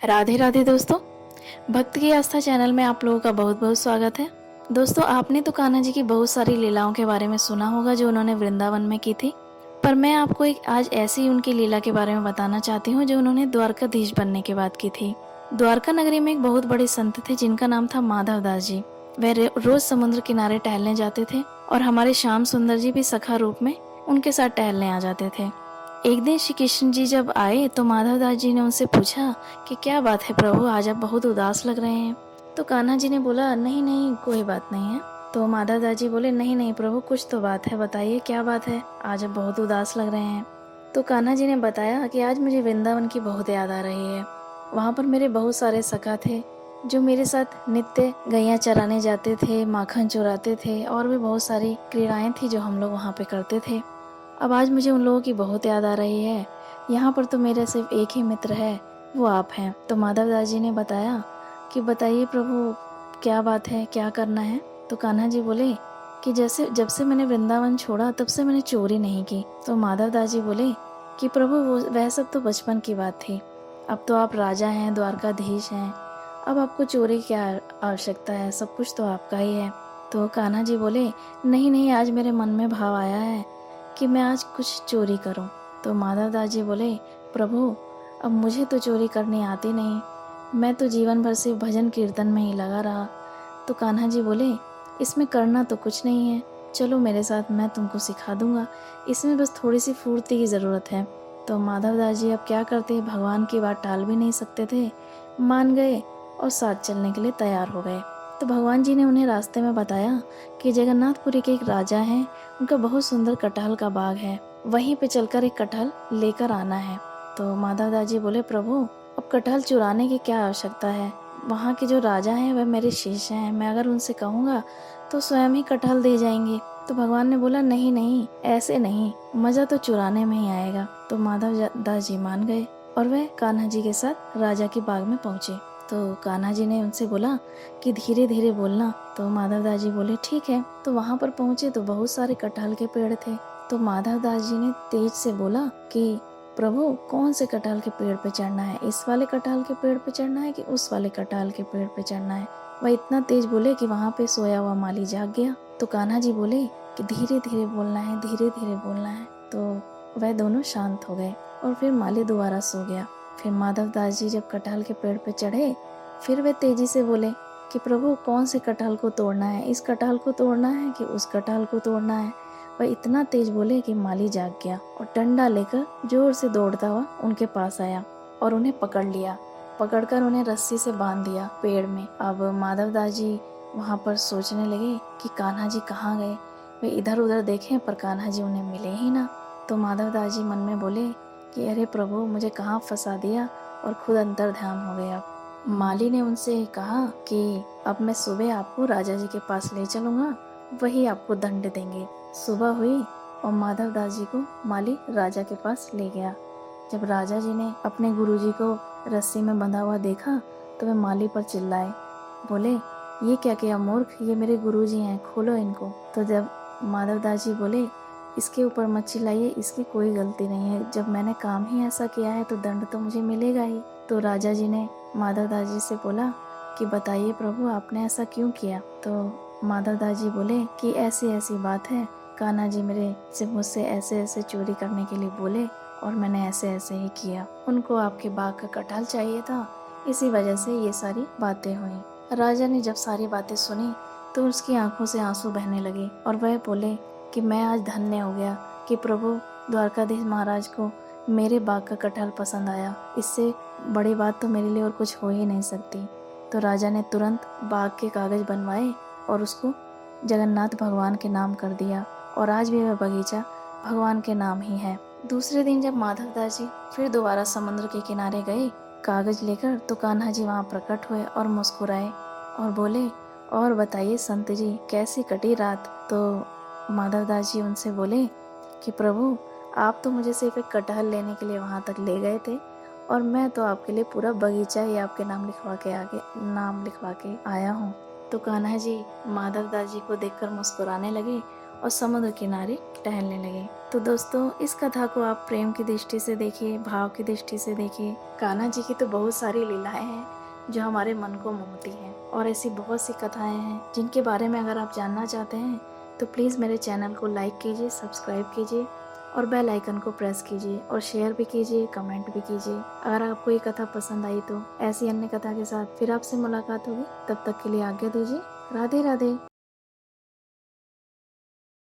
राधे राधे दोस्तों। भक्त की आस्था चैनल में आप लोगों का बहुत बहुत स्वागत है। दोस्तों, आपने तो कान्हा जी की बहुत सारी लीलाओं के बारे में सुना होगा जो उन्होंने वृंदावन में की थी, पर मैं आपको एक आज ऐसी उनकी लीला के बारे में बताना चाहती हूँ जो उन्होंने द्वारकाधीश बनने के बाद की थी। द्वारका नगरी में एक बहुत बड़े संत थे जिनका नाम था माधव दास जी। वह रोज समुद्र किनारे टहलने जाते थे और हमारे श्याम सुंदर जी भी सखा रूप में उनके साथ टहलने आ जाते थे। एक दिन श्री कृष्ण जी जब आए तो माधव दास जी ने उनसे पूछा कि क्या बात है प्रभु, आज आप बहुत उदास लग रहे हैं। तो कान्हा जी ने बोला, नहीं नहीं, कोई बात नहीं है। तो माधव दास जी बोले, नहीं नहीं प्रभु, कुछ तो बात है, बताइए क्या बात है, आज आप बहुत उदास लग रहे हैं। तो कान्हा जी ने बताया कि आज मुझे वृंदावन की बहुत याद आ रही है। वहाँ पर मेरे बहुत सारे सखा थे जो मेरे साथ नित्य गैया चराने जाते थे, माखन चुराते थे, और भी बहुत सारी क्रीड़ाएं थी जो हम लोग वहाँ पे करते थे। अब आज मुझे उन लोगों की बहुत याद आ रही है। यहाँ पर तो मेरा सिर्फ एक ही मित्र है, वो आप हैं। तो माधव दास जी ने बताया कि बताइए प्रभु, क्या बात है, क्या करना है। तो कान्हा जी बोले कि जैसे जब से मैंने वृंदावन छोड़ा तब से मैंने चोरी नहीं की। तो माधव दास जी बोले कि प्रभु वह सब तो बचपन की बात थी, अब तो आप राजा हैं, द्वारकाधीश हैं, अब आपको चोरी की क्या आवश्यकता है, सब कुछ तो आपका ही है। तो कान्हा जी बोले, नहीं नहीं, आज मेरे मन में भाव आया है कि मैं आज कुछ चोरी करूं। तो माधव दास जी बोले, प्रभु अब मुझे तो चोरी करनी आती नहीं, मैं तो जीवन भर से भजन कीर्तन में ही लगा रहा। तो कान्हा जी बोले, इसमें करना तो कुछ नहीं है, चलो मेरे साथ, मैं तुमको सिखा दूंगा, इसमें बस थोड़ी सी फुर्ती की ज़रूरत है। तो माधव दास जी अब क्या करते, भगवान की बात टाल भी नहीं सकते थे, मान गए और साथ चलने के लिए तैयार हो गए। तो भगवान जी ने उन्हें रास्ते में बताया कि जगन्नाथपुरी के एक राजा हैं, उनका बहुत सुंदर कटहल का बाग है, वहीं पे चलकर एक कटहल लेकर आना है। तो माधव दास जी बोले, प्रभु अब कटहल चुराने की क्या आवश्यकता है, वहाँ के जो राजा हैं वह मेरे शिष्य हैं, मैं अगर उनसे कहूँगा तो स्वयं ही कटहल दे जाएंगे। तो भगवान ने बोला, नहीं नहीं, ऐसे नहीं, मजा तो चुराने में ही आएगा। तो माधव दास जी मान गए और वह कान्हा जी के साथ राजा के बाग में पहुंचे। तो कान्हा जी ने उनसे बोला कि धीरे धीरे बोलना। तो माधव दास जी बोले, ठीक है। तो वहाँ पर पहुंचे तो बहुत सारे कटहल के पेड़ थे। तो माधव दास जी ने तेज से बोला कि प्रभु कौन से कटहल के पेड़ पे चढ़ना है, इस वाले कटहल के पेड़ पे चढ़ना है कि उस वाले कटहल के पेड़ पे चढ़ना है। वह इतना तेज बोले कि वहाँ पे सोया हुआ माली जाग गया। तो कान्हा जी बोले कि धीरे धीरे बोलना है, धीरे धीरे बोलना है। तो वह दोनों शांत हो गए और फिर माली दोबारा सो गया। फिर माधव दास जी जब कटहल के पेड़ पे चढ़े, फिर वे तेजी से बोले कि प्रभु कौन से कटहल को तोड़ना है, इस कटहल को तोड़ना है कि उस कटहल को तोड़ना है। वह इतना तेज बोले कि माली जाग गया और डंडा लेकर जोर से दौड़ता हुआ उनके पास आया और उन्हें पकड़ लिया। पकड़कर उन्हें रस्सी से बांध दिया पेड़ में। अब माधव दास जी वहाँ पर सोचने लगे कि कान्हा जी कहाँ गए। वे इधर उधर देखे पर कान्हा जी उन्हें मिले ही ना। तो माधव दास जी मन में बोले कि अरे प्रभु, मुझे कहाँ फंसा दिया, और खुद अंतर ध्यान हो गया। माली ने उनसे कहा कि अब मैं सुबह आपको राजा जी के पास ले चलूंगा, वही आपको दंड देंगे। सुबह हुई और माधव दास जी को माली राजा के पास ले गया। जब राजा जी ने अपने गुरुजी को रस्सी में बंधा हुआ देखा तो वे माली पर चिल्लाए, बोले, ये क्या किया मूर्ख, ये मेरे गुरुजी हैं, खोलो इनको। तो जब माधव दास जी बोले, इसके ऊपर मत चिल्लाइए, इसकी कोई गलती नहीं है, जब मैंने काम ही ऐसा किया है तो दंड तो मुझे मिलेगा ही। तो राजा जी ने माधव दास जी से बोला कि बताइए प्रभु, आपने ऐसा क्यों किया। तो माधव दास जी बोले कि ऐसी ऐसी बात है, कान्हा जी मेरे से मुझसे ऐसे ऐसे चोरी करने के लिए बोले और मैंने ऐसे ऐसे ही किया, उनको आपके बाग का कटहल चाहिए था, इसी वजह से ये सारी बातें हुई। राजा ने जब सारी बातें सुनी तो उसकी आंखों से आंसू बहने लगे और वह बोले कि मैं आज धन्य हो गया कि प्रभु द्वारकाधीश महाराज को मेरे बाग का कटहल पसंद आया, इससे बड़ी बात तो मेरे लिए और कुछ हो ही नहीं सकती। तो राजा ने तुरंत बाग के कागज बनवाए और उसको जगन्नाथ भगवान के नाम कर दिया और आज भी वह बगीचा भगवान के नाम ही है। दूसरे दिन जब माधव दास जी फिर दोबारा समुद्र के किनारे गए कागज लेकर, तो कान्हा जी वहाँ प्रकट हुए और मुस्कुराए और बोले, और बताइए संत जी, कैसी कटी रात। तो माधव दास जी उनसे बोले कि प्रभु, आप तो मुझे सिर्फ एक कटहल लेने के लिए वहाँ तक ले गए थे और मैं तो आपके लिए पूरा बगीचा ही आपके नाम लिखवा के आया हूँ। तो कान्हा जी माधव दास जी को देखकर मुस्कुराने लगे और समुद्र किनारे टहलने लगे। तो दोस्तों, इस कथा को आप प्रेम की दृष्टि से देखिए, भाव की दृष्टि से देखिए। कान्हा जी की तो बहुत सारी लीलाएं हैं जो हमारे मन को मोहती हैं, और ऐसी बहुत सी कथाएं हैं जिनके बारे में अगर आप जानना चाहते हैं तो प्लीज़ मेरे चैनल को लाइक कीजिए, सब्सक्राइब कीजिए और बेल आइकन को प्रेस कीजिए, और शेयर भी कीजिए, कमेंट भी कीजिए। अगर आपको ये कथा पसंद आई तो ऐसी अन्य कथा के साथ फिर आपसे मुलाकात होगी। तब तक के लिए आज्ञा दीजिए। राधे राधे।